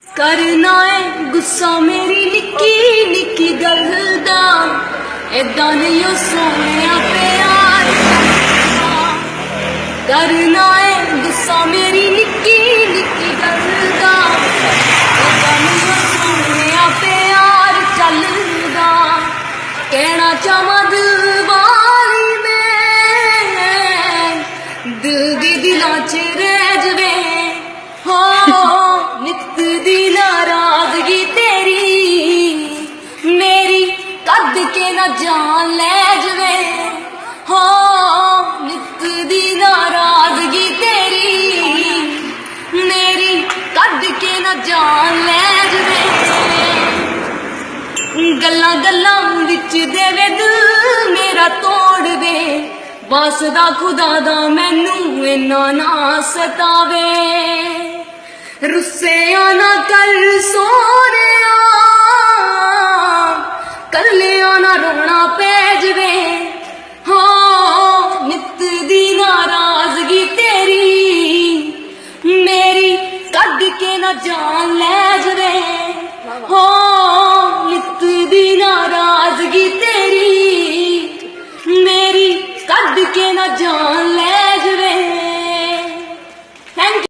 करना है गुस्सा मेरी निक्की निक्की गल दा ऐदा नहीं ओ सोनिया प्यार करना है गुस्सा मेरी निक्की निक्की गल दा ऐदा नहीं ओ सोनिया प्यार चलदा कहना चाहवां दिल वाली मैं दिल दी दिलां च रह जवे हो नित दी नाराजगी तेरी मेरी कद के ना जान ले जवे हो नित दी नाराजगी तेरी मेरी कद के ना जान ले जवे गल्लां गल्लां विच देवे दिल मेरा तोड़ दे बसदा खुदा दा मैनू इन्ना ना सतावे रुस्से आना कर सोने कल्ले आना रोना पै जवे हो नित दी नाराजगी तेरी मेरी कद के ना जान ले जवे हो